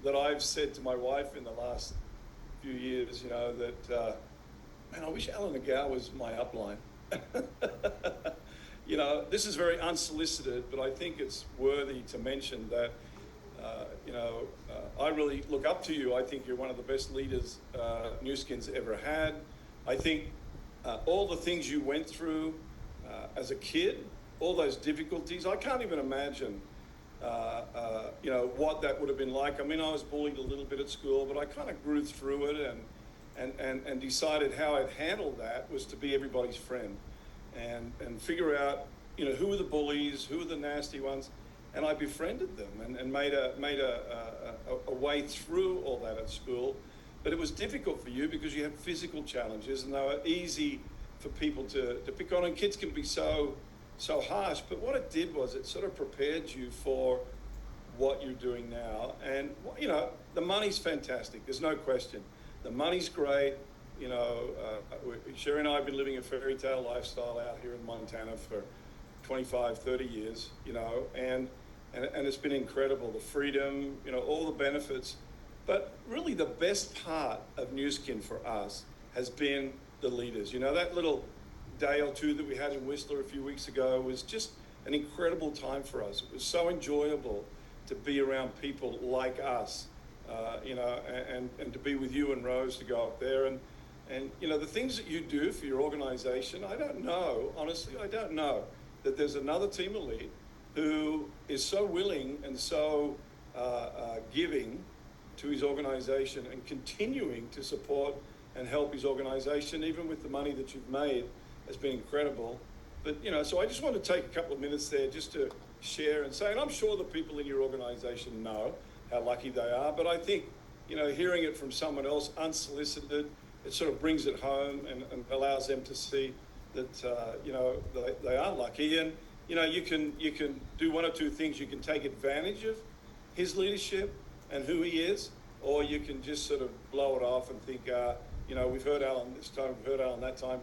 that I've said to my wife in the last few years, that, man, I wish Alan McGow was my upline. This is very unsolicited, but I think it's worthy to mention that, I really look up to you. I think you're one of the best leaders New Skin's ever had. I think all the things you went through as a kid, all those difficulties, I can't even imagine, what that would have been like. I mean, I was bullied a little bit at school, but I kind of grew through it and decided how I'd handle that was to be everybody's friend and figure out, who were the bullies, who were the nasty ones, and I befriended them and made a way through all that at school. But it was difficult for you because you had physical challenges, and they were easy for people to pick on, and kids can be so harsh. But what it did was it sort of prepared you for what you're doing now. And the money's fantastic, there's no question. The money's great. Sherry and I have been living a fairy tale lifestyle out here in Montana for 25, 30 years, and it's been incredible, the freedom, all the benefits. But really the best part of New Skin for us has been the leaders. That little day or two that we had in Whistler a few weeks ago was just an incredible time for us. It was so enjoyable to be around people like us, and to be with you and Rose, to go up there. And the things that you do for your organization, I don't know, honestly, I don't know that there's another team elite who is so willing and so giving to his organization and continuing to support and help his organization, even with the money that you've made, has been incredible. But, so I just want to take a couple of minutes there just to share and say, and I'm sure the people in your organization know how lucky they are, but I think, hearing it from someone else unsolicited, it sort of brings it home and allows them to see that, they are lucky. And, you can do one or two things. You can take advantage of his leadership and who he is, or you can just sort of blow it off and think, we've heard Alan this time, we've heard Alan that time.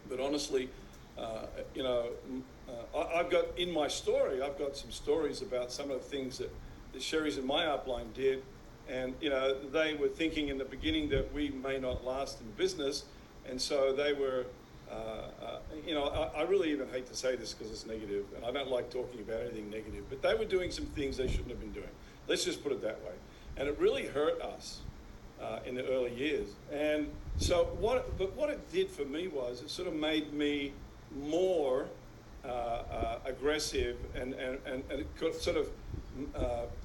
But honestly, I've got in my story, I've got some stories about some of the things that Sherry's in my upline did. And, they were thinking in the beginning that we may not last in business. And so they were, I really even hate to say this because it's negative, and I don't like talking about anything negative, but they were doing some things they shouldn't have been doing. Let's just put it that way. And it really hurt us in the early years. And so what it did for me was it sort of made me more aggressive and it sort of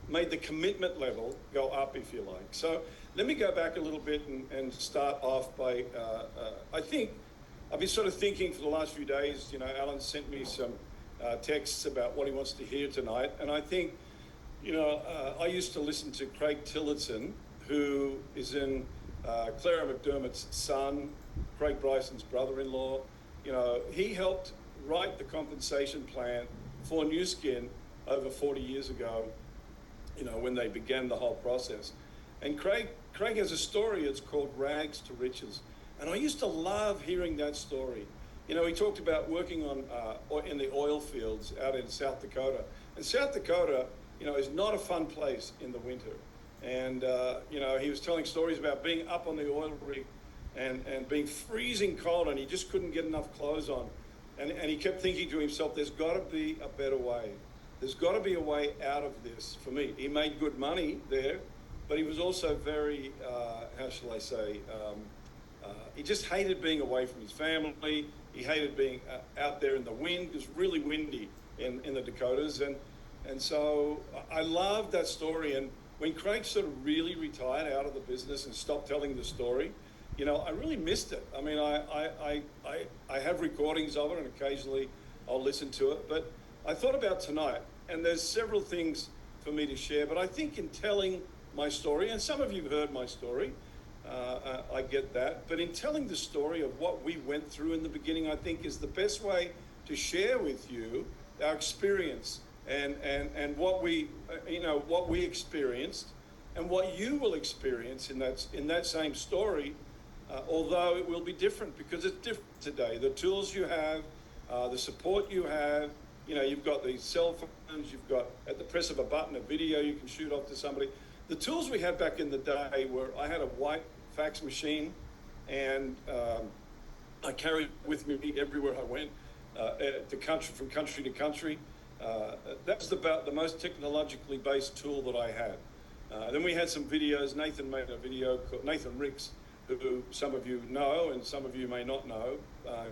made the commitment level go up, if you like. So let me go back a little bit and start off by, I think, I've been sort of thinking for the last few days, Alan sent me some texts about what he wants to hear tonight. And I think, I used to listen to Craig Tillotson, who is in Clara McDermott's son, Craig Bryson's brother-in-law. He helped write the compensation plan for New Skin over 40 years ago, when they began the whole process. And Craig has a story, it's called Rags to Riches. And I used to love hearing that story. He talked about working in the oil fields out in South Dakota. And South Dakota, is not a fun place in the winter. And, he was telling stories about being up on the oil rig and being freezing cold, and he just couldn't get enough clothes on. And he kept thinking to himself, there's got to be a better way. There's got to be a way out of this for me. He made good money there, but he was also very, how shall I say, he just hated being away from his family. He hated being out there in the wind. It was really windy in the Dakotas. And so I loved that story. And when Craig sort of really retired out of the business and stopped telling the story, I really missed it. I mean, I have recordings of it, and occasionally I'll listen to it. But I thought about tonight, and there's several things for me to share. But I think in telling my story, and some of you have heard my story, I get that. But in telling the story of what we went through in the beginning, I think is the best way to share with you our experience and what we experienced and what you will experience in that same story. Although it will be different because it's different today. The tools you have, the support you have, you've got these cell phones, you've got at the press of a button a video you can shoot off to somebody. the tools we had back in the day were, I had a white fax machine, and I carried it with me everywhere I went, from country to country. That was about the most technologically based tool that I had. Then we had some videos. Nathan made a video called Nathan Ricks, who some of you know and some of you may not know.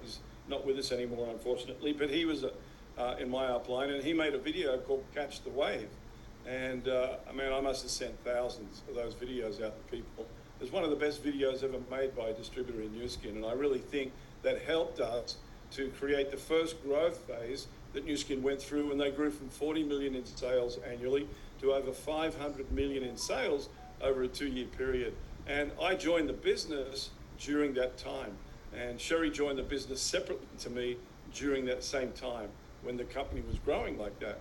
He's not with us anymore, unfortunately, but he was in my upline, and he made a video called Catch the Wave. And I must have sent thousands of those videos out to people. It's one of the best videos ever made by a distributor in Nu Skin, and I really think that helped us to create the first growth phase that Nu Skin went through when they grew from 40 million in sales annually to over 500 million in sales over a 2-year period. And I joined the business during that time, and Sherry joined the business separately to me during that same time when the company was growing like that.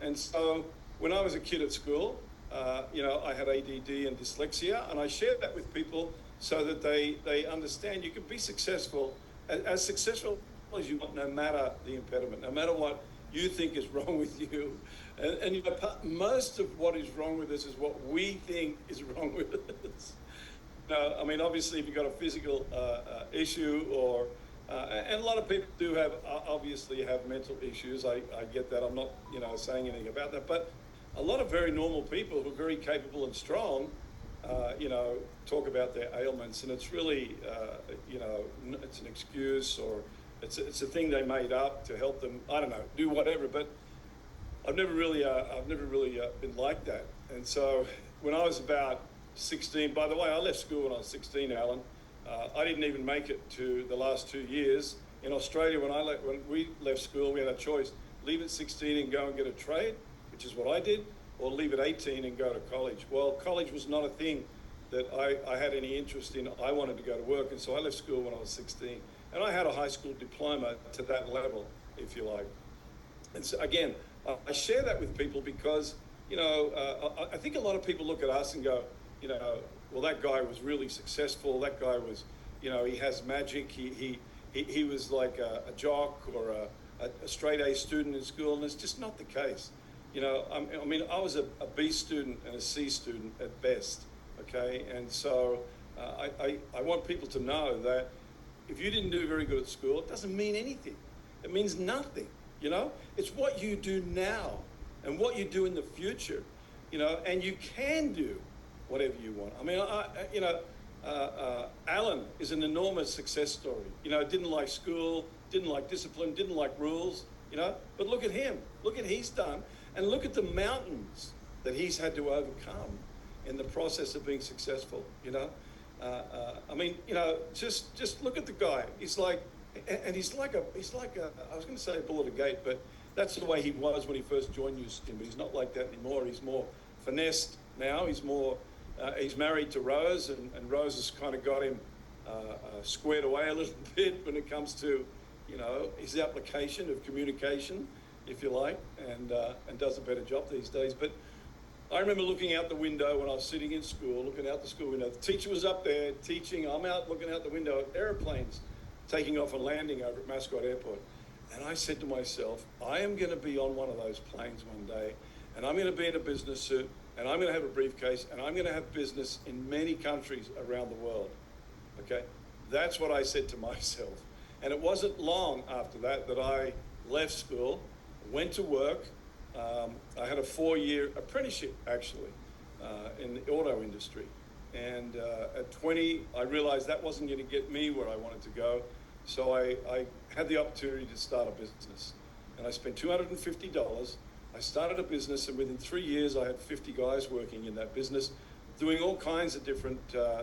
And so when I was a kid at school, I had ADD and dyslexia, and I shared that with people so that they understand you can be successful, as successful as you want, no matter the impediment, no matter what you think is wrong with you. And most of what is wrong with us is what we think is wrong with us. Obviously, if you've got a physical issue, or and a lot of people do obviously have mental issues. I get that. I'm not saying anything about that, but a lot of very normal people who are very capable and strong, talk about their ailments, and it's really, it's an excuse, or it's a thing they made up to help them, I don't know, do whatever. But I've never really been like that. And so when I was about 16, by the way, I left school when I was 16, Alan. I didn't even make it to the last 2 years. In Australia, when we left school, we had a choice: leave at 16 and go and get a trade, which is what I did, or leave at 18 and go to college. Well, college was not a thing that I had any interest in. I wanted to go to work, and so I left school when I was 16. And I had a high school diploma to that level, if you like. And so, again, I share that with people because, I think a lot of people look at us and go, well, that guy was really successful. That guy was, he has magic. He was like a jock or a straight A student in school, and it's just not the case. I was a B student and a C student at best, okay? And so I want people to know that if you didn't do very good at school, it doesn't mean anything. It means nothing, It's what you do now and what you do in the future, and you can do whatever you want. Alan is an enormous success story. Didn't like school, didn't like discipline, didn't like rules, but look at him. Look at he's done. And look at the mountains that he's had to overcome in the process of being successful, just look at the guy. He's like a, I was going to say a bull at a gate, but that's the way he was when he first joined Nu Skin, but he's not like that anymore. He's more finessed now. He's married to Rose, and Rose has kind of got him squared away a little bit when it comes to, his application of communication, if you like, and does a better job these days. But I remember looking out the window when I was sitting in school, looking out the school window. The teacher was up there teaching. I'm out looking out the window at airplanes taking off and landing over at Mascot Airport. And I said to myself, I am going to be on one of those planes one day, and I'm going to be in a business suit, and I'm going to have a briefcase, and I'm going to have business in many countries around the world. Okay? That's what I said to myself. And it wasn't long after that I left school, went to work. I had a 4-year apprenticeship, actually, in the auto industry. And at 20, I realized that wasn't going to get me where I wanted to go. So I had the opportunity to start a business. And I spent $250. I started a business, and within 3 years, I had 50 guys working in that business, doing all kinds of different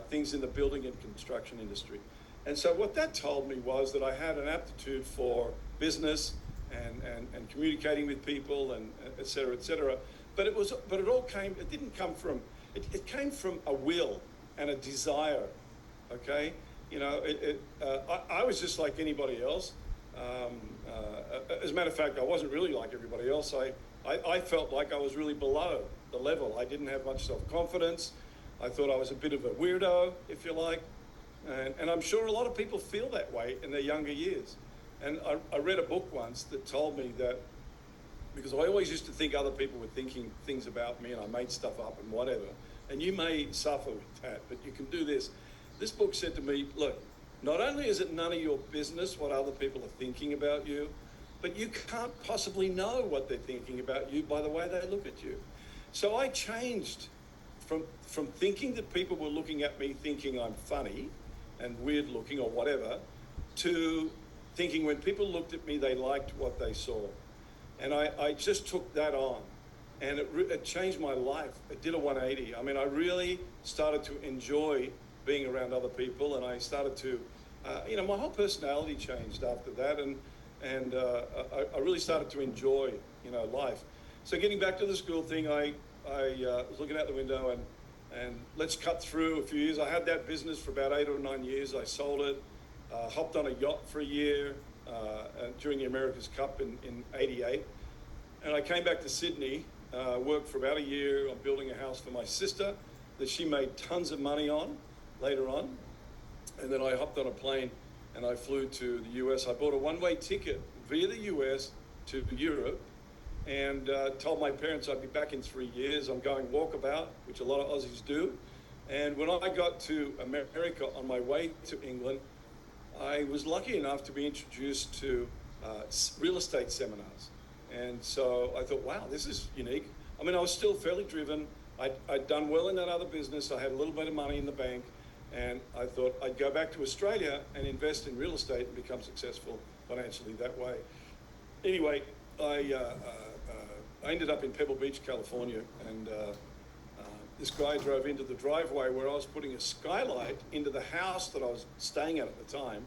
things in the building and construction industry. And so what that told me was that I had an aptitude for business and communicating with people, and et cetera, et cetera. But it didn't come from, it came from a will and a desire, okay? I was just like anybody else. As a matter of fact, I wasn't really like everybody else. I felt like I was really below the level. I didn't have much self-confidence. I thought I was a bit of a weirdo, if you like. And I'm sure a lot of people feel that way in their younger years. And I read a book once that told me that because I always used to think other people were thinking things about me and I made stuff up and whatever. And you may suffer with that, but you can do this. This book said to me, look, not only is it none of your business what other people are thinking about you, but you can't possibly know what they're thinking about you by the way they look at you. So I changed from thinking that people were looking at me thinking I'm funny and weird looking or whatever, to thinking when people looked at me, they liked what they saw. And I just took that on, and it changed my life. It did a 180. I mean, I really started to enjoy being around other people, and I started to, my whole personality changed after that, and I really started to enjoy, life. So getting back to the school thing, I was looking out the window, and let's cut through a few years. I had that business for about 8 or 9 years. I sold it, hopped on a yacht for a year during the America's Cup in '88. And I came back to Sydney, worked for about a year on building a house for my sister that she made tons of money on later on. And then I hopped on a plane and I flew to the US. I bought a one-way ticket via the US to Europe, and told my parents I'd be back in 3 years. I'm going walkabout, which a lot of Aussies do. And when I got to America on my way to England, I was lucky enough to be introduced to real estate seminars. And so I thought, wow, this is unique. I mean, I was still fairly driven. I'd done well in that other business. I had a little bit of money in the bank. And I thought I'd go back to Australia and invest in real estate and become successful financially that way. Anyway, I ended up in Pebble Beach, California, and this guy drove into the driveway where I was putting a skylight into the house that I was staying at the time.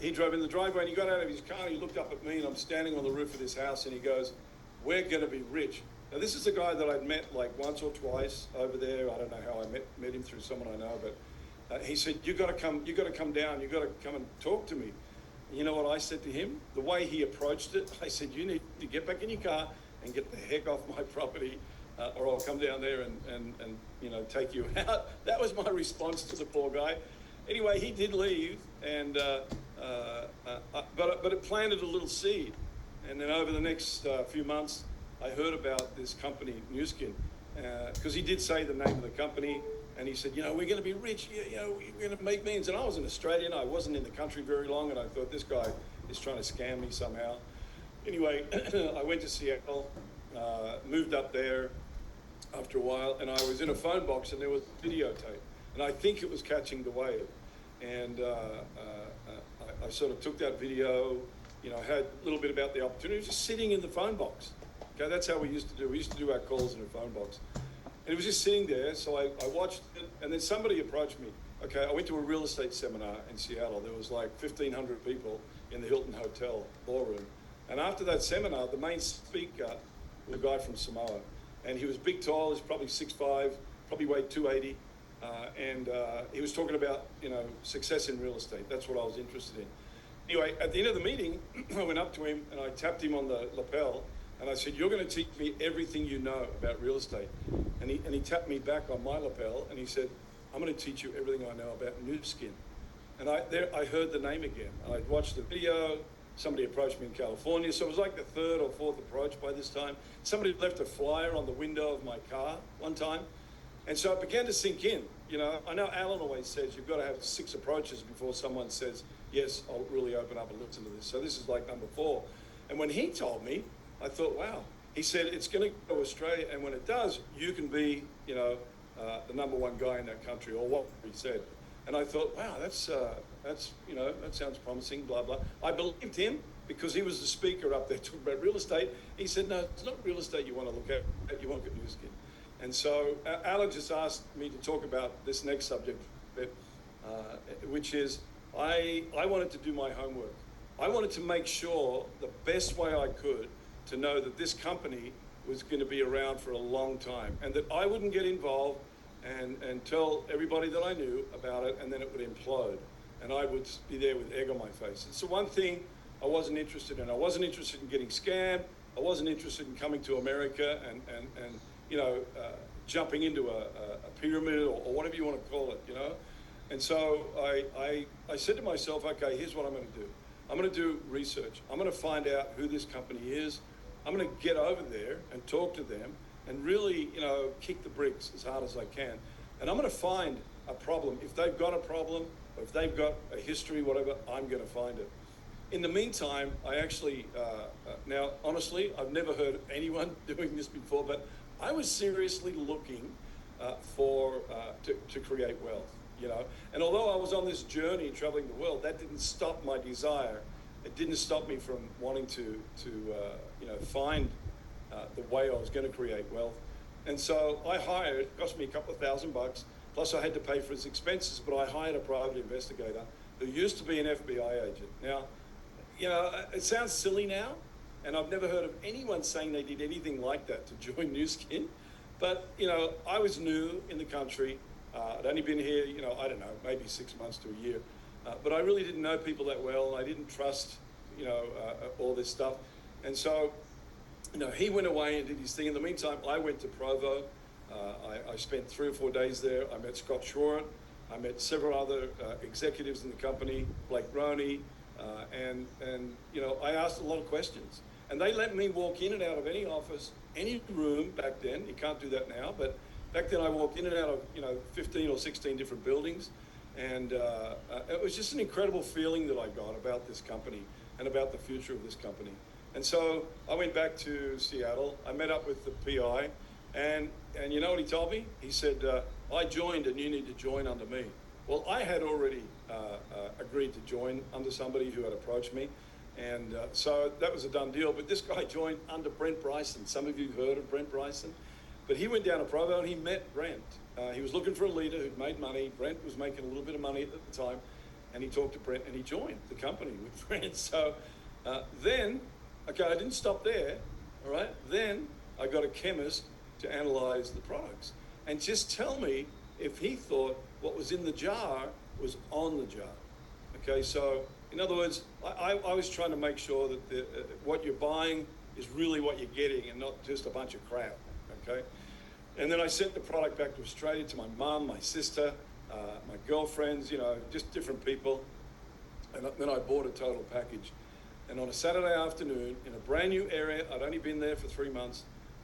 He drove in the driveway and he got out of his car and he looked up at me, and I'm standing on the roof of this house, and he goes, "We're going to be rich." Now, this is a guy that I'd met like once or twice over there. I don't know how I met him, through someone I know, but he said, you got to come down, you got to come and talk to me. And you know what I said to him? The way he approached it, I said, you need to get back in your car and get the heck off my property, or I'll come down there and take you out. That was my response to the poor guy. Anyway, he did leave, and but it planted a little seed. And then over the next few months, I heard about this company, Nu Skin, because he did say the name of the company, and he said, we're going to be rich, we're going to make millions. And I was an Australian, I wasn't in the country very long, and I thought, this guy is trying to scam me somehow. Anyway, I went to Seattle, moved up there after a while, and I was in a phone box, and there was a videotape, and I think it was catching the wave. And I sort of took that video, had a little bit about the opportunity, just sitting in the phone box. Okay, that's how we used to do. We used to do our calls in a phone box. And it was just sitting there, so I watched it, and then somebody approached me. Okay, I went to a real estate seminar in Seattle. There was like 1,500 people in the Hilton Hotel ballroom. And after that seminar, the main speaker was a guy from Samoa. And he was big, tall, he was probably 6'5", probably weighed 280. And he was talking about, success in real estate. That's what I was interested in. Anyway, at the end of the meeting, I went up to him and I tapped him on the lapel. And I said, you're going to teach me everything you know about real estate. And he tapped me back on my lapel and he said, I'm going to teach you everything I know about Nu Skin. And I heard the name again. I watched the video. Somebody approached me in California. So it was like the third or fourth approach by this time. Somebody left a flyer on the window of my car one time. And so it began to sink in. I know Alan always says you've got to have 6 approaches before someone says, yes, I'll really open up and listen to this. So this is like number 4. And when he told me, I thought, wow. He said, it's going to go to Australia, and when it does, you can be, the number 1 guy in that country, or what he said. And I thought, wow, that sounds promising, blah, blah. I believed him because he was the speaker up there talking about real estate. He said, no, it's not real estate you want to look at, you want to get Nu Skin. And so Alan just asked me to talk about this next subject, which is I wanted to do my homework. I wanted to make sure the best way I could to know that this company was going to be around for a long time, and that I wouldn't get involved and tell everybody that I knew about it, and then it would implode, and I would be there with egg on my face. It's the one thing I wasn't interested in. I wasn't interested in getting scammed. I wasn't interested in coming to America and jumping into a pyramid or whatever you want to call it, And so I said to myself, okay, here's what I'm going to do. I'm going to do research. I'm going to find out who this company is. I'm going to get over there and talk to them and really, kick the bricks as hard as I can. And I'm going to find a problem. If they've got a problem, or if they've got a history, whatever, I'm going to find it. In the meantime, I actually, now, honestly, I've never heard anyone doing this before, but I was seriously looking to create wealth, And although I was on this journey traveling the world, that didn't stop my desire. It didn't stop me from wanting to find the way I was going to create wealth. And so I hired, it cost me a couple of $1,000, plus I had to pay for his expenses, but I hired a private investigator who used to be an FBI agent. Now, it sounds silly now, and I've never heard of anyone saying they did anything like that to join Nu Skin. But, I was new in the country. I'd only been here, I don't know, maybe 6 months to a year. But I really didn't know people that well, and I didn't trust, all this stuff. And so, he went away and did his thing. In the meantime, I went to Provo. I spent 3 or 4 days there. I met Scott Shorett. I met several other executives in the company, Blake Roney, and I asked a lot of questions. And they let me walk in and out of any office, any room back then. You can't do that now, but back then I walked in and out of 15 or 16 different buildings. And it was just an incredible feeling that I got about this company and about the future of this company. And so I went back to Seattle. I met up with the PI, and you know what he told me? He said, I joined and you need to join under me. Well, I had already agreed to join under somebody who had approached me. And so that was a done deal. But this guy joined under Brent Bryson. Some of you have heard of Brent Bryson. But he went down to Provo and he met Brent. He was looking for a leader who'd made money. Brent was making a little bit of money at the time. And he talked to Brent and he joined the company with Brent. So then, I didn't stop there, all right? Then I got a chemist to analyze the products and just tell me if he thought what was in the jar was on the jar. Okay, so in other words, I was trying to make sure that what you're buying is really what you're getting and not just a bunch of crap, okay? And then I sent the product back to Australia to my mum, my sister, my girlfriends, just different people. And then I bought a total package. And on a Saturday afternoon, in a brand new area, I'd only been there for 3 months,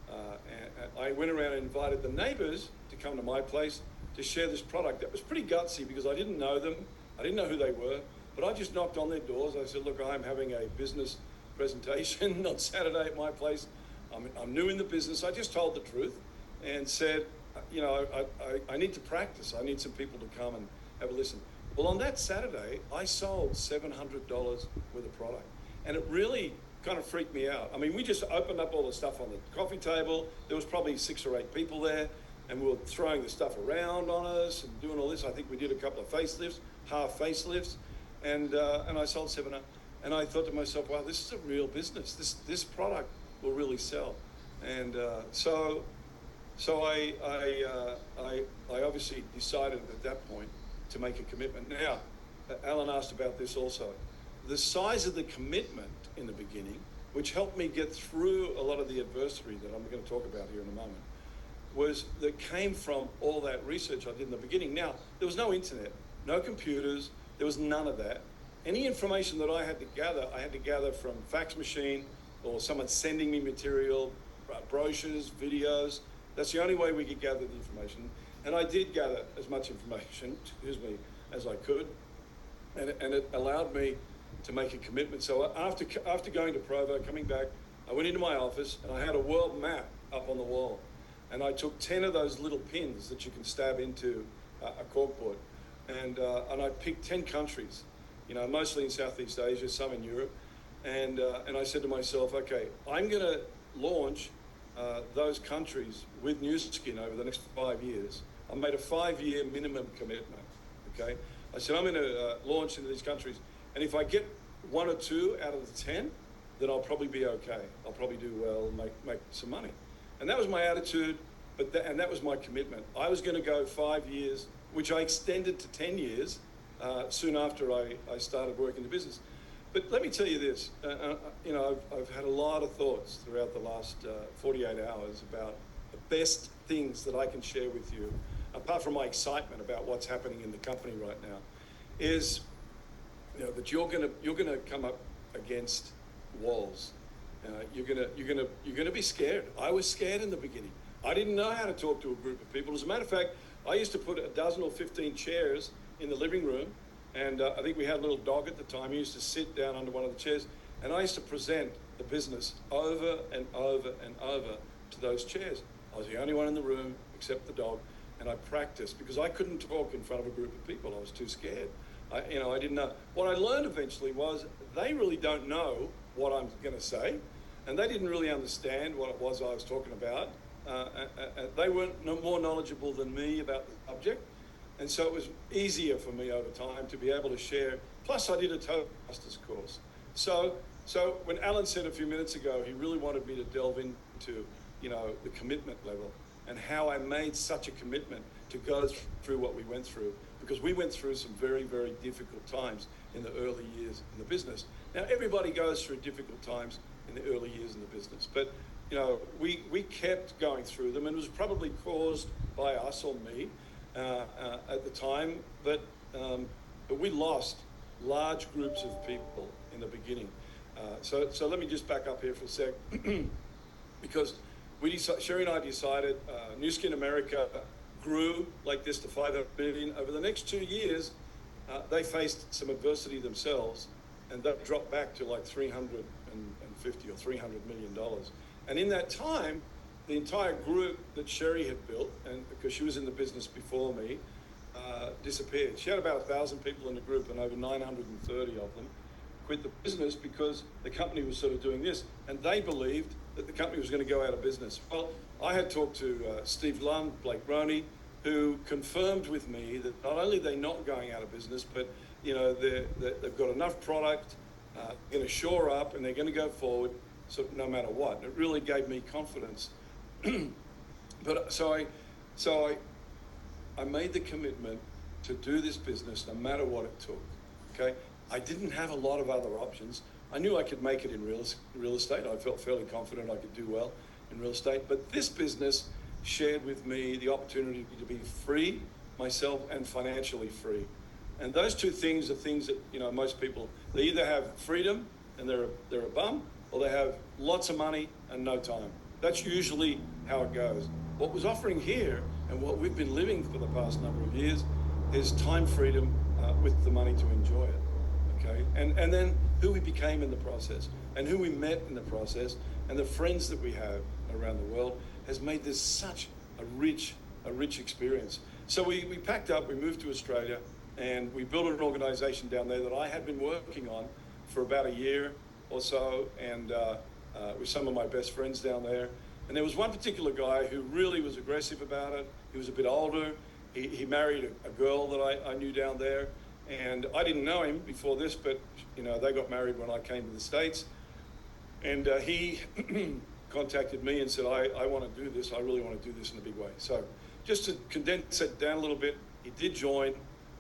and I went around and invited the neighbors to come to my place to share this product. That was pretty gutsy because I didn't know them. I didn't know who they were, but I just knocked on their doors. I said, look, I'm having a business presentation on Saturday at my place. I'm new in the business. I just told the truth and said, I need to practice. I need some people to come and have a listen. Well, on that Saturday, I sold $700 worth of product. And it really kind of freaked me out. I mean, we just opened up all the stuff on the coffee table. There was probably 6 or 8 people there, and we were throwing the stuff around on us and doing all this. I think we did a couple of facelifts, half facelifts, and I sold 700. And I thought to myself, wow, this is a real business. This product will really sell. And so I obviously decided at that point to make a commitment. Now, Alan asked about this also. The size of the commitment in the beginning, which helped me get through a lot of the adversity that I'm going to talk about here in a moment, that came from all that research I did in the beginning. Now, there was no internet, no computers, there was none of that. Any information that I had to gather from fax machine or someone sending me material, brochures, videos. That's the only way we could gather the information. And I did gather as much information, as I could. And it allowed me to make a commitment. So after going to Provo, coming back, I went into my office and I had a world map up on the wall. And I took 10 of those little pins that you can stab into a corkboard. And I picked 10 countries, mostly in Southeast Asia, some in Europe. And I said to myself, okay, I'm going to launch those countries with Nu Skin over the next 5 years. I made a 5-year minimum commitment, okay? I said, I'm going to launch into these countries. And if I get 1 or 2 out of the 10, then I'll probably be okay. I'll probably do well, make some money. And that was my attitude, and that was my commitment. I was going to go 5 years, which I extended to 10 years soon after I started working the business. But let me tell you this, I've had a lot of thoughts throughout the last 48 hours about the best things that I can share with you, apart from my excitement about what's happening in the company right now, is that you're gonna come up against walls. You're gonna be scared. I was scared in the beginning. I didn't know how to talk to a group of people. As a matter of fact, I used to put a dozen or 15 chairs in the living room, and I think we had a little dog at the time. He used to sit down under one of the chairs, and I used to present the business over and over and over to those chairs. I was the only one in the room except the dog, and I practiced because I couldn't talk in front of a group of people. I was too scared. I didn't know. What I learned eventually was they really don't know what I'm going to say, and they didn't really understand what it was I was talking about. They weren't more knowledgeable than me about the subject, and so it was easier for me over time to be able to share. Plus, I did a Toastmasters course. So when Alan said a few minutes ago, he really wanted me to delve into, the commitment level and how I made such a commitment to go through what we went through, because we went through some very, very difficult times in the early years in the business. Now, everybody goes through difficult times in the early years in the business, but we kept going through them, and it was probably caused by us or me at the time, but we lost large groups of people in the beginning. So let me just back up here for a sec, because Sherry and I decided New Skin America grew like this to 500 million. Over the next 2 years, they faced some adversity themselves, and that dropped back to like 350 or $300 million. And in that time, the entire group that Sherry had built, and because she was in the business before me, disappeared. She had about 1,000 people in the group, and over 930 of them quit the business because the company was sort of doing this, and they believed that the company was going to go out of business. Well, I had talked to Steve Lund, Blake Roney, who confirmed with me that not only are they not going out of business, but they've got enough product, going to shore up, and they're going to go forward, so no matter what. And it really gave me confidence. But so I made the commitment to do this business no matter what it took. Okay, I didn't have a lot of other options. I knew I could make it in real estate. I felt fairly confident I could do well in real estate. But this business shared with me the opportunity to be free myself and financially free. And those two things are things that most people, they either have freedom and they're a bum, or they have lots of money and no time. That's usually how it goes. What was offering here and what we've been living for the past number of years is time freedom with the money to enjoy it. Okay, and then who we became in the process, and who we met in the process, and the friends that we have around the world has made this such a rich experience. So we packed up, we moved to Australia, and we built an organization down there that I had been working on for about a year or so, and with some of my best friends down there. And there was one particular guy who really was aggressive about it. He was a bit older. He married a girl that I knew down there. And I didn't know him before this, but they got married when I came to the States. And he contacted me and said, I want to do this. I really want to do this in a big way. So just to condense it down a little bit, he did join.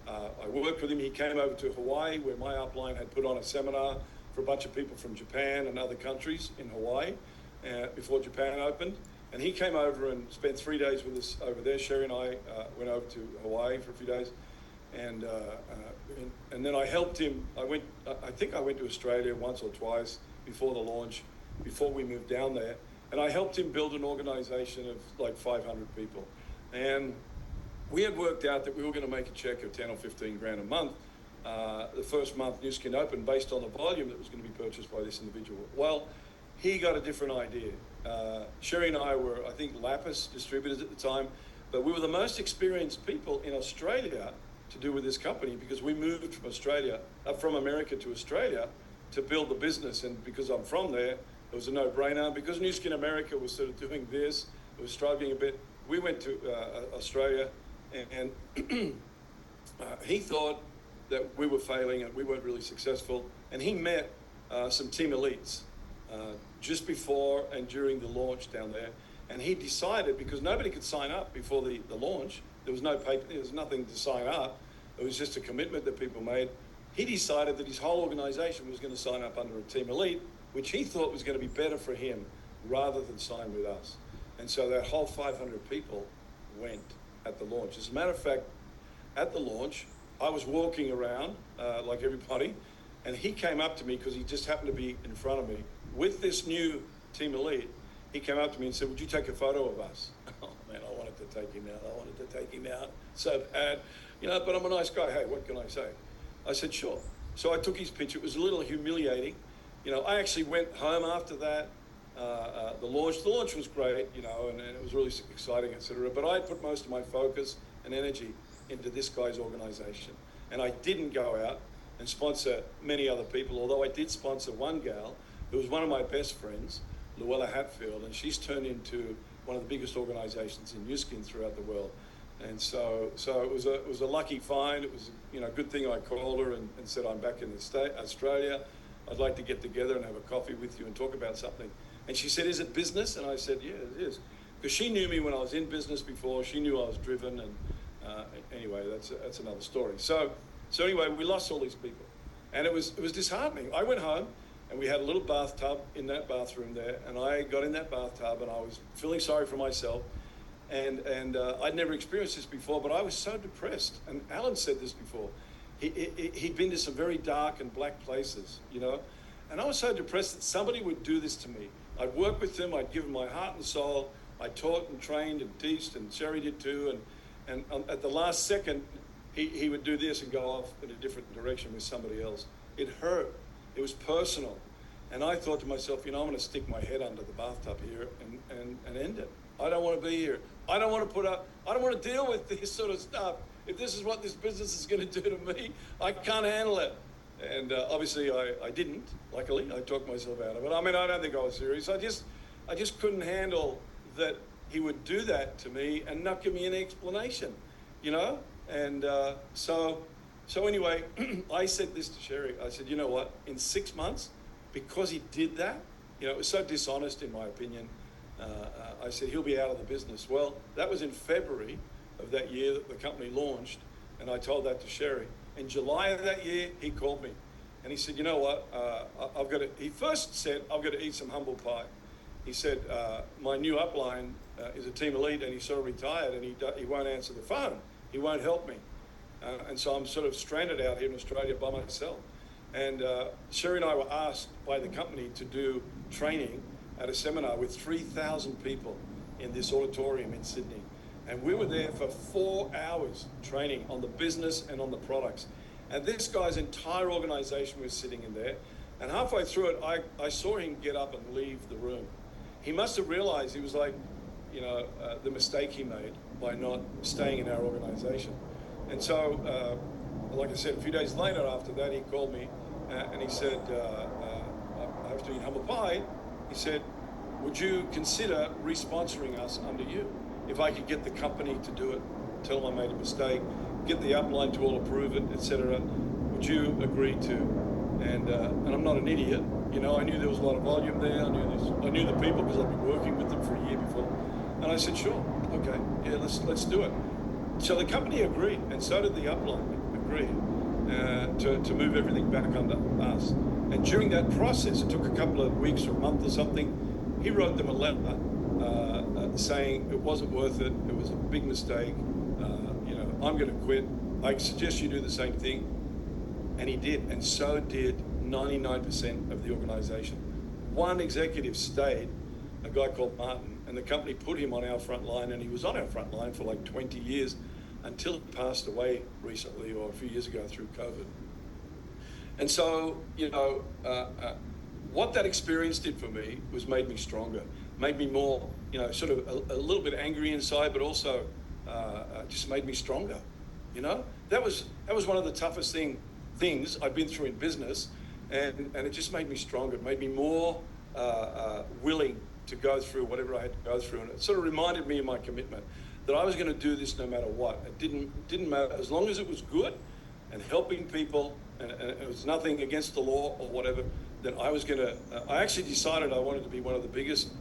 I worked with him. He came over to Hawaii, where my upline had put on a seminar for a bunch of people from Japan and other countries in Hawaii before Japan opened. And he came over and spent 3 days with us over there. Sherry and I went over to Hawaii for a few days. And then I helped him. I think I went to Australia once or twice before the launch, before we moved down there. And I helped him build an organization of like 500 people. And we had worked out that we were going to make a check of 10 or 15 grand a month, the first month New Skin opened, based on the volume that was going to be purchased by this individual. Well, he got a different idea. Sherry and I were, I think, Lapis distributors at the time, but we were the most experienced people in Australia to do with this company, because we moved from America to Australia to build the business. And because I'm from there, it was a no-brainer. Because New Skin America was sort of doing this, it was struggling a bit. We went to Australia, and he thought that we were failing and we weren't really successful. And he met some team elites just before and during the launch down there. And he decided, because nobody could sign up before the launch, there was no paper, there was nothing to sign up. It was just a commitment that people made. He decided that his whole organization was going to sign up under a team elite, which he thought was going to be better for him rather than sign with us. And so that whole 500 people went at the launch. As a matter of fact, at the launch, I was walking around like everybody, and he came up to me because he just happened to be in front of me, with this new team elite, he came up to me and said, "Would you take a photo of us?" Oh man, I wanted to take him out. I wanted to take him out so bad, but I'm a nice guy. Hey, what can I say? I said, "Sure." So I took his picture. It was a little humiliating. I actually went home after that. The launch was great, and it was really exciting, etc. But I put most of my focus and energy into this guy's organization. And I didn't go out and sponsor many other people, although I did sponsor one gal who was one of my best friends, Luella Hatfield, and she's turned into one of the biggest organizations in Newskin throughout the world. And so it was a lucky find. It was a good thing I called her and said, "I'm back in Australia. I'd like to get together and have a coffee with you and talk about something." And she said, "Is it business?" And I said, "Yeah, it is." Because she knew me when I was in business before. She knew I was driven. And anyway, that's another story. So anyway, we lost all these people. And it was disheartening. I went home and we had a little bathtub in that bathroom there. And I got in that bathtub and I was feeling sorry for myself. And I'd never experienced this before, but I was so depressed. And Alan said this before. He'd been to some very dark and black places, And I was so depressed that somebody would do this to me. I'd work with him. I'd give him my heart and soul. I taught and trained and taught, and Sherry did too. And at the last second, he would do this and go off in a different direction with somebody else. It hurt. It was personal. And I thought to myself, I'm going to stick my head under the bathtub here and end it. I don't want to be here. I don't want to deal with this sort of stuff. If this is what this business is going to do to me, I can't handle it. And obviously I didn't, luckily. I talked myself out of it. I mean, I don't think I was serious. I just couldn't handle that he would do that to me and not give me any explanation, And so anyway, I said this to Sherry. I said, "You know what? In 6 months, because he did that, it was so dishonest in my opinion, I said, he'll be out of the business." Well, that was in February of that year that the company launched, and I told that to Sherry. In July of that year, he called me, and he said, "You know what? He first said, I've got to eat some humble pie." He said, "My new upline is a team elite, and he's sort of retired, and he won't answer the phone. He won't help me, and so I'm sort of stranded out here in Australia by myself." And Sherry and I were asked by the company to do training at a seminar with 3,000 people in this auditorium in Sydney. And we were there for 4 hours training on the business and on the products. And this guy's entire organization was sitting in there. And halfway through it, I saw him get up and leave the room. He must have realized, he was like, the mistake he made by not staying in our organization. And so, like I said, a few days later after that, he called me and he said, I have to eat humble pie. He said, "Would you consider re-sponsoring us under you? If I could get the company to do it, tell them I made a mistake, get the upline to all approve it, etc. Would you agree to?" And I'm not an idiot. I knew there was a lot of volume there. I knew the people because I've been working with them for a year before. And I said, "Sure, okay, yeah, let's do it." So the company agreed, and so did the upline agree to move everything back under us. And during that process, it took a couple of weeks or a month or something, he wrote them a letter saying it wasn't worth it, it was a big mistake, I'm going to quit. I suggest you do the same thing. And he did, and so did 99% of the organization. One executive stayed, a guy called Martin, and the company put him on our front line, and he was on our front line for like 20 years until he passed away recently or a few years ago through COVID. And so, what that experience did for me was made me stronger, made me more, sort of a little bit angry inside, but also just made me stronger. That was one of the toughest things I've been through in business, and it just made me stronger. It made me more willing to go through whatever I had to go through, and it sort of reminded me of my commitment that I was going to do this no matter what. It didn't matter as long as it was good and helping people, and it was nothing against the law or whatever. Then I was going to. I actually decided I wanted to be one of the biggest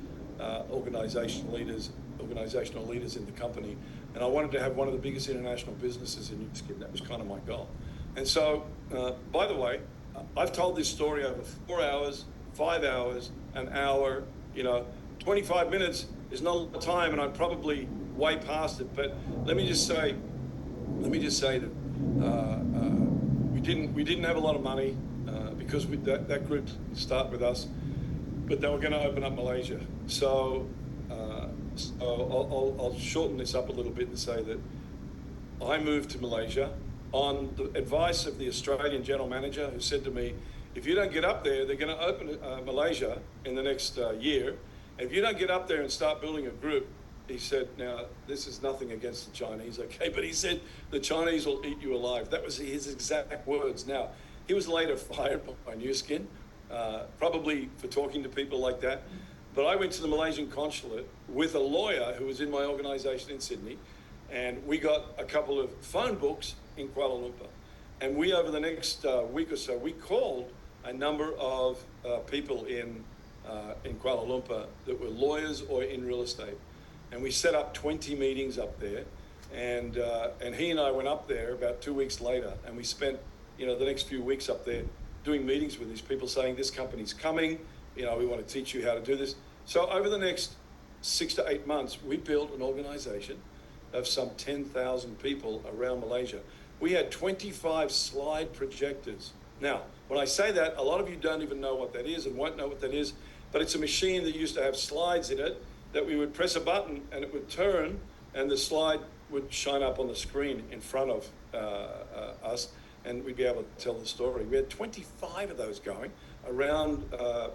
organizational leaders in the company, and I wanted to have one of the biggest international businesses in Newskin. That was kind of my goal. And so, by the way, I've told this story over 4 hours, 5 hours, an hour. 25 minutes is not a lot of time, and I'm probably way past it. But let me just say that we didn't have a lot of money because that group start with us. but they were going to open up Malaysia. So I'll shorten this up a little bit and say that I moved to Malaysia on the advice of the Australian general manager, who said to me, if you don't get up there, they're going to open Malaysia in the next year. And if you don't get up there and start building a group, he said, now, this is nothing against the Chinese, okay, but he said, the Chinese will eat you alive. That was his exact words. Now, he was later fired by Nu Skin, probably for talking to people like that. But I went to the Malaysian consulate with a lawyer who was in my organisation in Sydney, and we got a couple of phone books in Kuala Lumpur. And we, over the next week or so, we called a number of people in Kuala Lumpur that were lawyers or in real estate. And we set up 20 meetings up there. And he and I went up there about 2 weeks later, and we spent, the next few weeks up there doing meetings with these people saying, this company's coming, we want to teach you how to do this. So over the next 6 to 8 months, we built an organization of some 10,000 people around Malaysia. We had 25 slide projectors. Now, when I say that, a lot of you don't even know what that is and won't know what that is, but it's a machine that used to have slides in it that we would press a button and it would turn and the slide would shine up on the screen in front of us, and we'd be able to tell the story. We had 25 of those going around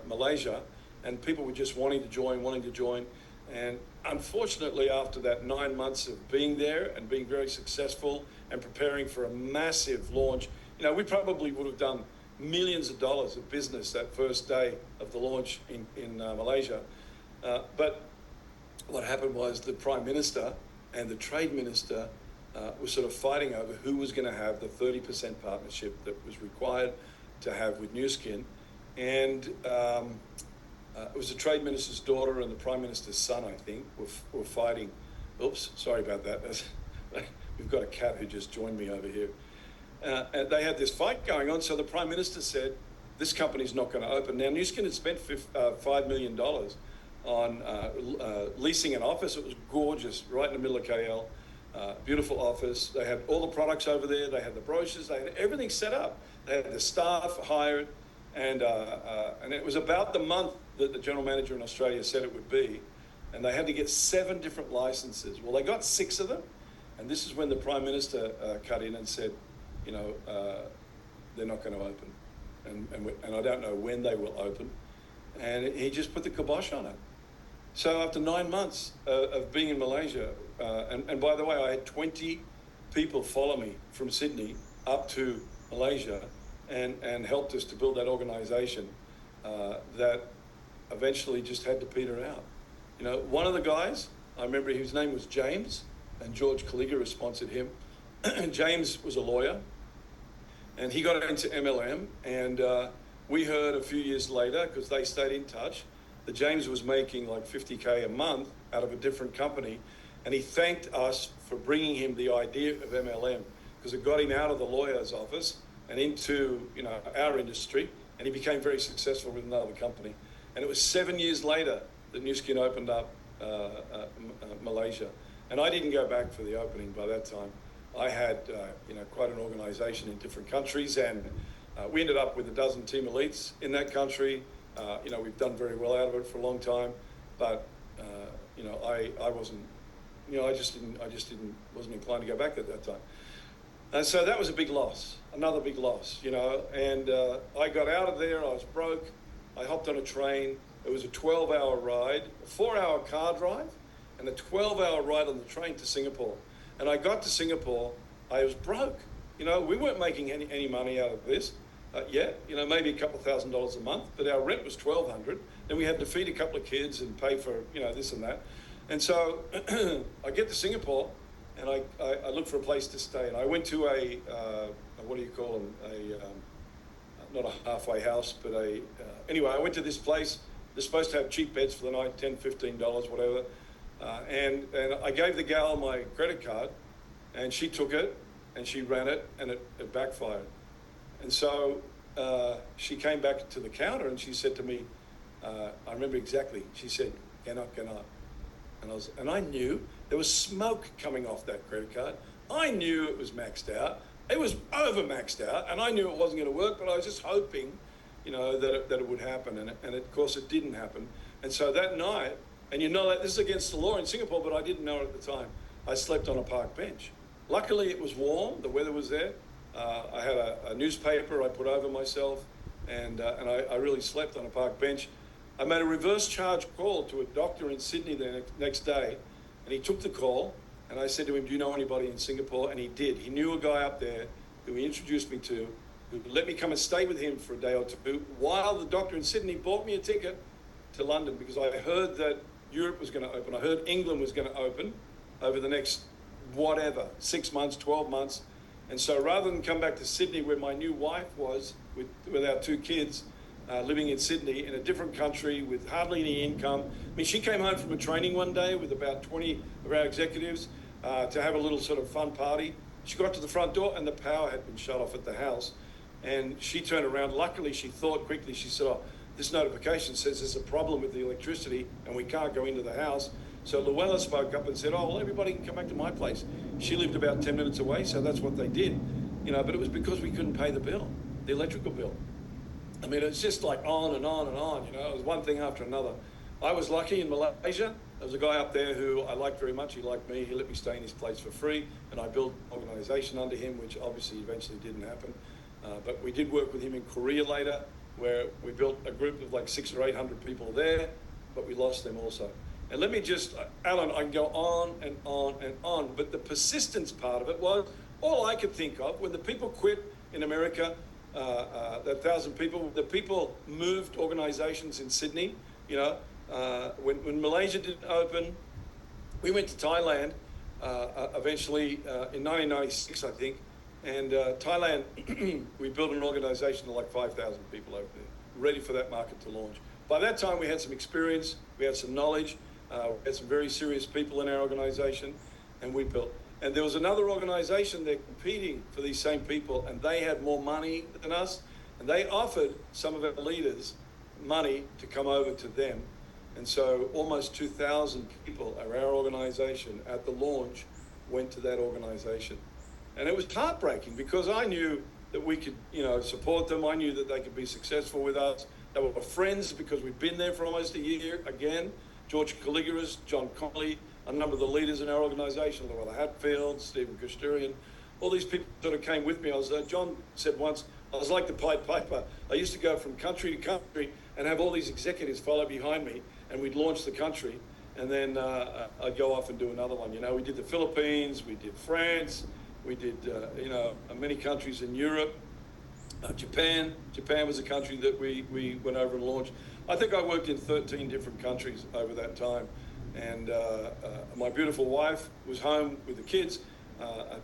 Malaysia, and people were just wanting to join. And unfortunately, after that 9 months of being there and being very successful and preparing for a massive launch, we probably would have done millions of dollars of business that first day of the launch in Malaysia. But what happened was the Prime Minister and the Trade Minister were sort of fighting over who was going to have the 30% partnership that was required to have with Nu Skin. And it was the Trade Minister's daughter and the Prime Minister's son, I think, were fighting. Oops, sorry about that. We've got a cat who just joined me over here. And they had this fight going on, so the Prime Minister said, this company's not going to open. Now, Nu Skin had spent $5 million on leasing an office. It was gorgeous, right in the middle of KL. Beautiful office. They had all the products over there. They had the brochures. They had everything set up. They had the staff hired. And it was about the month that the general manager in Australia said it would be. And they had to get 7 different licenses. Well, they got 6 of them. And this is when the Prime Minister cut in and said, they're not going to open. And I don't know when they will open. And he just put the kibosh on it. So after 9 months of being in Malaysia, and by the way, I had 20 people follow me from Sydney up to Malaysia and helped us to build that organization that eventually just had to peter out. One of the guys, I remember his name was James, and George Kalliga sponsored him. James was a lawyer, and he got into MLM, and we heard a few years later, because they stayed in touch, that James was making like $50K a month out of a different company, and he thanked us for bringing him the idea of MLM, because it got him out of the lawyer's office and into our industry, and he became very successful with another company. And it was 7 years later that Nu Skin opened up Malaysia, and I didn't go back for the opening by that time. I had quite an organization in different countries, and we ended up with a dozen team elites in that country. We've done very well out of it for a long time, but I wasn't, wasn't inclined to go back at that time. And so that was a big loss, another big loss, and I got out of there, I was broke, I hopped on a train. It was a 12-hour ride, a 4-hour car drive, and a 12-hour ride on the train to Singapore. And I got to Singapore, I was broke. We weren't making any money out of this yet, maybe a couple $1,000s a month, but our rent was $1,200. Then we had to feed a couple of kids and pay for, this and that. And so I get to Singapore, and I look for a place to stay. And I went to a what do you call them? Not a halfway house, but anyway, I went to this place. They're supposed to have cheap beds for the night, $10, $15, whatever. And I gave the gal my credit card, and she took it, and she ran it, and it backfired. And so she came back to the counter, and she said to me, I remember exactly, she said, cannot. And I knew there was smoke coming off that credit card. I knew it was maxed out. It was over maxed out, and I knew it wasn't going to work, but I was just hoping, that it would happen, and of course it didn't happen. And so that night, and this is against the law in Singapore, but I didn't know it at the time. I slept on a park bench. Luckily, it was warm. The weather was there. I had a newspaper I put over myself, and I really slept on a park bench. I made a reverse charge call to a doctor in Sydney the next day, and he took the call, and I said to him, do you know anybody in Singapore? And he did. He knew a guy up there who he introduced me to, who let me come and stay with him for a day or two, while the doctor in Sydney bought me a ticket to London, because I heard that Europe was going to open. I heard England was going to open over the next, 6 months, 12 months. And so rather than come back to Sydney, where my new wife was with our 2 kids, living in Sydney in a different country with hardly any income. I mean, she came home from a training one day with about 20 of our executives to have a little sort of fun party. She got to the front door and the power had been shut off at the house. And she turned around. Luckily, she thought quickly. She said, oh, this notification says there's a problem with the electricity and we can't go into the house. So Luella spoke up and said, oh, well, everybody can come back to my place. She lived about 10 minutes away, so that's what they did. But it was because we couldn't pay the bill, the electrical bill. I mean, it's just like on and on and on, It was one thing after another. I was lucky in Malaysia. There was a guy up there who I liked very much. He liked me. He let me stay in his place for free, and I built an organization under him, which obviously eventually didn't happen. But we did work with him in Korea later, where we built a group of like 600 or 800 people there, but we lost them also. And let me just, Alan, I can go on and on and on, but the persistence part of it was all I could think of. When the people quit in America, that 1,000 people, the people moved organizations in Sydney, when Malaysia didn't open, we went to Thailand eventually in 1996, I think, and Thailand, we built an organization of like 5,000 people over there, ready for that market to launch. By that time, we had some experience, we had some knowledge, we had some very serious people in our organization, and we built. And there was another organization there competing for these same people, and they had more money than us, and they offered some of our leaders money to come over to them. And so almost 2,000 people of our organization at the launch went to that organization. And it was heartbreaking because I knew that we could, support them. I knew that they could be successful with us. They were friends because we'd been there for almost a year again. George Caligaris, John Connolly, a number of the leaders in our organization, Luella Hatfield, Stephen Kusturian, all these people sort of came with me. John said once, I was like the Pied Piper. I used to go from country to country and have all these executives follow behind me, and we'd launch the country, and then I'd go off and do another one. We did the Philippines, we did France, we did, many countries in Europe. Japan was a country that we went over and launched. I think I worked in 13 different countries over that time. And my beautiful wife was home with the kids,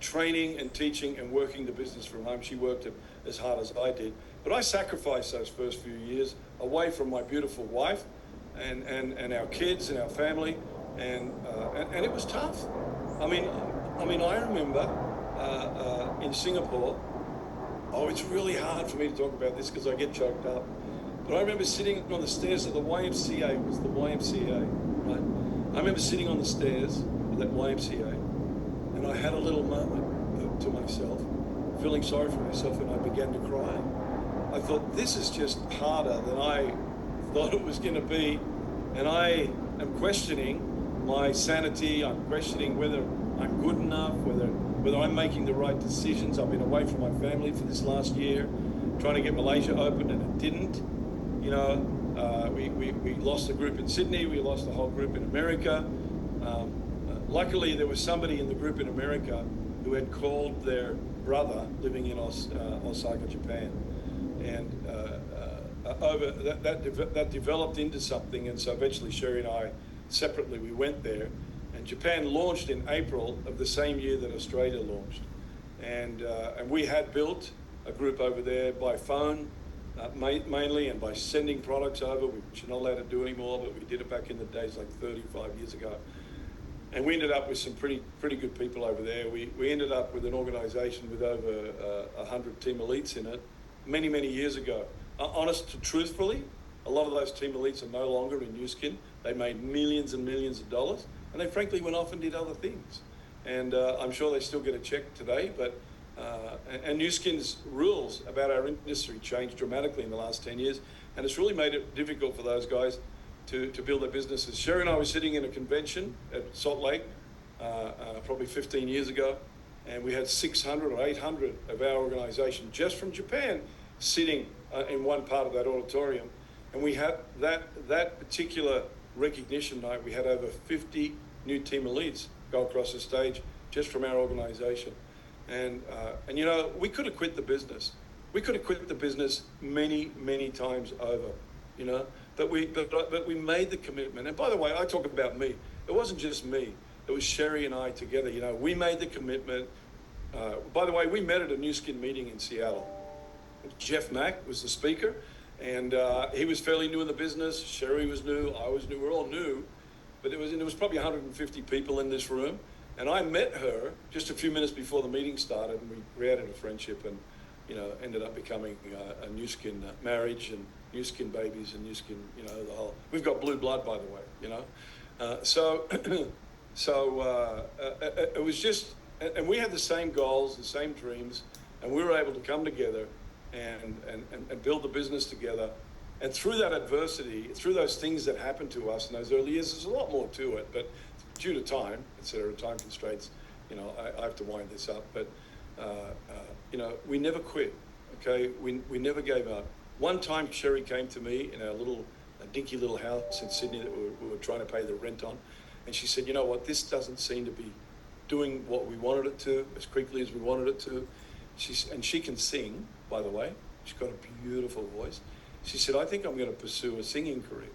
training and teaching and working the business from home. She worked as hard as I did. But I sacrificed those first few years away from my beautiful wife and our kids and our family. And it was tough. I remember in Singapore, it's really hard for me to talk about this because I get choked up. But I remember sitting on the stairs of the YMCA. It was the YMCA, right? I remember sitting on the stairs of that YMCA, and I had a little moment to myself, feeling sorry for myself, and I began to cry. I thought, this is just harder than I thought it was going to be, and I am questioning my sanity. I'm questioning whether I'm good enough, whether I'm making the right decisions. I've been away from my family for this last year, trying to get Malaysia open, and it didn't. We lost the group in Sydney, we lost the whole group in America. Luckily, there was somebody in the group in America who had called their brother living in Osaka, Japan. And that developed into something, and so eventually Sherry and I, separately, we went there. And Japan launched in April of the same year that Australia launched. And we had built a group over there by phone, mainly, and by sending products over, which you're not allowed to do anymore, but we did it back in the days like 35 years ago. And we ended up with some pretty good people over there. We ended up with an organization with over 100 team elites in it many, many years ago. Truthfully, a lot of those team elites are no longer in Newskin. They made millions and millions of dollars, and they frankly went off and did other things. And I'm sure they still get a check today, but And New Skin's rules about our industry changed dramatically in the last 10 years, and it's really made it difficult for those guys to build their businesses. Sherry and I were sitting in a convention at Salt Lake probably 15 years ago, and we had 600 or 800 of our organization just from Japan sitting in one part of that auditorium. And we had that particular recognition night, we had over 50 new team elites go across the stage just from our organization. And you know, we could have quit the business. We could have quit the business many times over, you know, but we made the commitment. And by the way, I talk about me. It wasn't just me. It was Sherry and I together. You know, we made the commitment. By the way, we met at a New Skin meeting in Seattle. Jeff Mack was the speaker, and he was fairly new in the business. Sherry was new. I was new. We're all new, but there was probably 150 people in this room. And I met her just a few minutes before the meeting started, and we created a friendship, and you know, ended up becoming a New Skin marriage, and New Skin babies, and New Skin, you know, the whole. We've got blue blood, by the way, you know. So it was just, and we had the same goals, the same dreams, and we were able to come together and build the business together. And through that adversity, through those things that happened to us in those early years, there's a lot more to it, but due to time, etc., time constraints, you know, I have to wind this up. But you know, we never quit. Okay, we never gave up. One time, Sherry came to me in our little dinky little house in Sydney that we were trying to pay the rent on, and she said, "You know what? This doesn't seem to be doing what we wanted it to as quickly as we wanted it to." She can sing, by the way. She's got a beautiful voice. She said, "I think I'm going to pursue a singing career."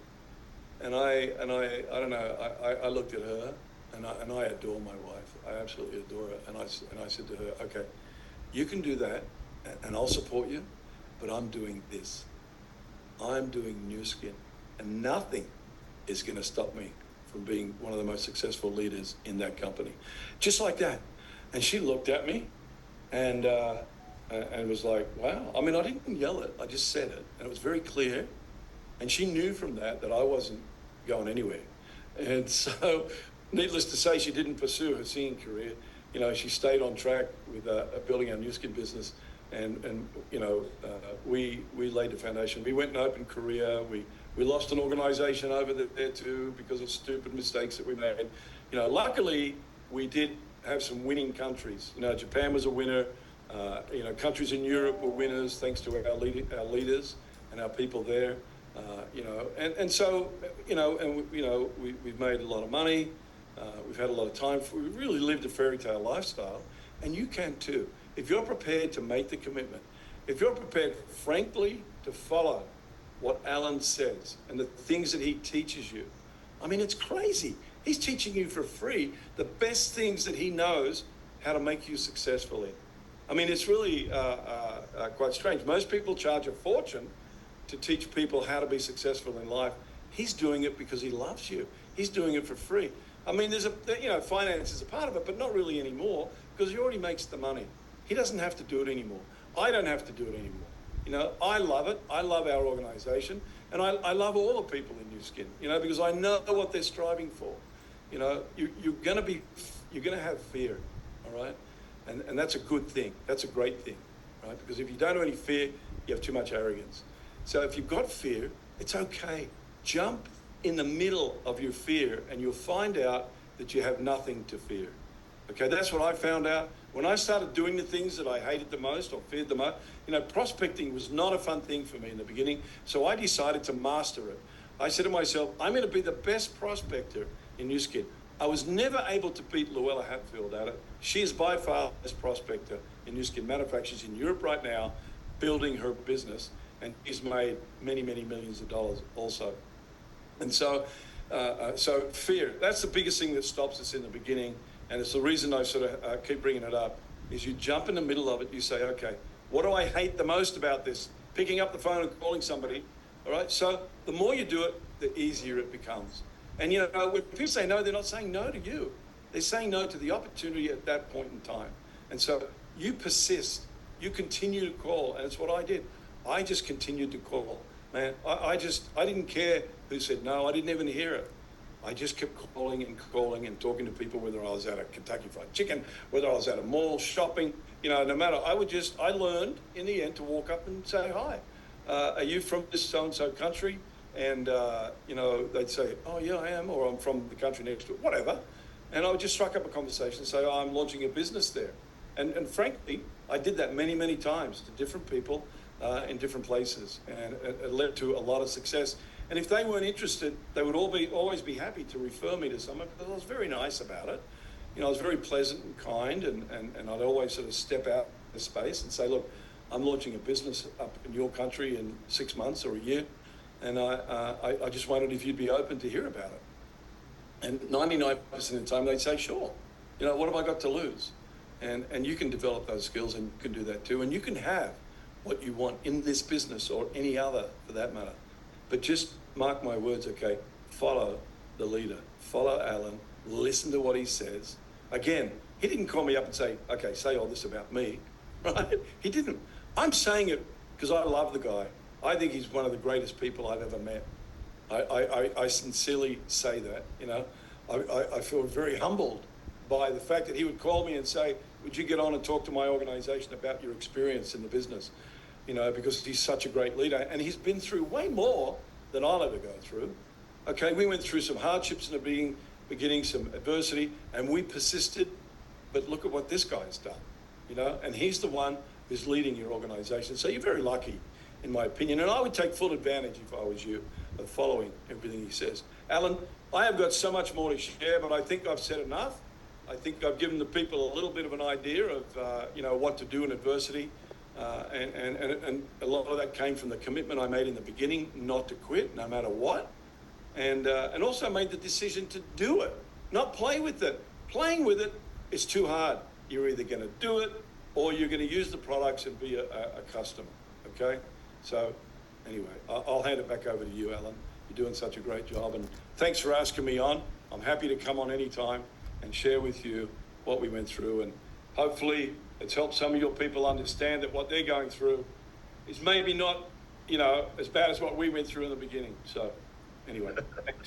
And I don't know. I looked at her, and I adore my wife. I absolutely adore her. And I said to her, "Okay, you can do that, and I'll support you, but I'm doing this. I'm doing New Skin, and nothing is going to stop me from being one of the most successful leaders in that company." Just like that. And she looked at me, and was like, "Wow." I mean, I didn't yell it. I just said it, and it was very clear. And she knew from that I wasn't going anywhere. And so, needless to say, she didn't pursue her singing career. You know, she stayed on track with building our New Skin business. And you know, we laid the foundation. We went and opened Korea. We lost an organization over there too because of stupid mistakes that we made. You know, luckily, we did have some winning countries. You know, Japan was a winner. You know, countries in Europe were winners thanks to our leaders and our people there. You know, and so, you know, and you know, we've made a lot of money. We've had a lot of time. We've really lived a fairy tale lifestyle, and you can too. If you're prepared to make the commitment, if you're prepared, frankly, to follow what Alan says and the things that he teaches you. I mean, it's crazy. He's teaching you for free the best things that he knows how to make you successful in. I mean, it's really quite strange. Most people charge a fortune to teach people how to be successful in life. He's doing it because he loves you. He's doing it for free. I mean, you know, finance is a part of it, but not really anymore because he already makes the money. He doesn't have to do it anymore. I don't have to do it anymore. You know, I love it. I love our organization, and I love all the people in New Skin. You know, because I know what they're striving for. You know, you're going to have fear, all right, and that's a good thing. That's a great thing, right? Because if you don't have any fear, you have too much arrogance. So if you've got fear, it's okay. Jump in the middle of your fear, and you'll find out that you have nothing to fear. Okay, that's what I found out. When I started doing the things that I hated the most or feared the most, you know, prospecting was not a fun thing for me in the beginning, so I decided to master it. I said to myself, I'm going to be the best prospector in New Skin. I was never able to beat Luella Hatfield at it. She is by far the best prospector in New Skin. Matter of fact, she's in Europe right now building her business, and she's made many millions of dollars also. And so fear, that's the biggest thing that stops us in the beginning. And it's the reason I sort of keep bringing it up, is you jump in the middle of it, you say, okay, what do I hate the most about this? Picking up the phone and calling somebody, all right? So the more you do it, the easier it becomes. And you know, when people say no, they're not saying no to you. They're saying no to the opportunity at that point in time. And so you persist, you continue to call, and it's what I did. I just continued to call. Man, I didn't care who said no, I didn't even hear it. I just kept calling and talking to people, whether I was at a Kentucky Fried Chicken, whether I was at a mall shopping, no matter, I learned in the end to walk up and say, hi, are you from this so-and-so country? And, they'd say, oh, yeah, I am, or I'm from the country next to it, whatever. And I would just strike up a conversation and say, oh, I'm launching a business there. And frankly, I did that many, many times to different people in different places. And it led to a lot of success. And if they weren't interested, they would always be happy to refer me to someone, because I was very nice about it. I was very pleasant and kind, and I'd always sort of step out of space and say, look, I'm launching a business up in your country in 6 months or a year, and I just wondered if you'd be open to hear about it. And 99% of the time they'd say, sure. What have I got to lose? And you can develop those skills, and you can do that too. And you can have what you want in this business or any other for that matter. But just mark my words, okay? Follow the leader. Follow Alan. Listen to what he says. Again, he didn't call me up and say, okay, say all this about me, right? He didn't. I'm saying it because I love the guy. I think he's one of the greatest people I've ever met. I sincerely say that, I feel very humbled by the fact that he would call me and say, would you get on and talk to my organization about your experience in the business? Because he's such a great leader, and he's been through way more than I'll ever go through. Okay, we went through some hardships in the beginning, some adversity, and we persisted, but look at what this guy's done, and he's the one who's leading your organization. So you're very lucky, in my opinion, and I would take full advantage, if I was you, of following everything he says. Alan, I have got so much more to share, but I think I've said enough. I think I've given the people a little bit of an idea of, what to do in adversity, and a lot of that came from the commitment I made in the beginning, not to quit, no matter what. And also made the decision to do it, not play with it. Playing with it is too hard. You're either going to do it or you're going to use the products and be a customer, okay? So anyway, I'll hand it back over to you, Alan. You're doing such a great job, and thanks for asking me on. I'm happy to come on anytime and share with you what we went through, and hopefully it's helped some of your people understand that what they're going through is maybe not, as bad as what we went through in the beginning. So anyway, thanks.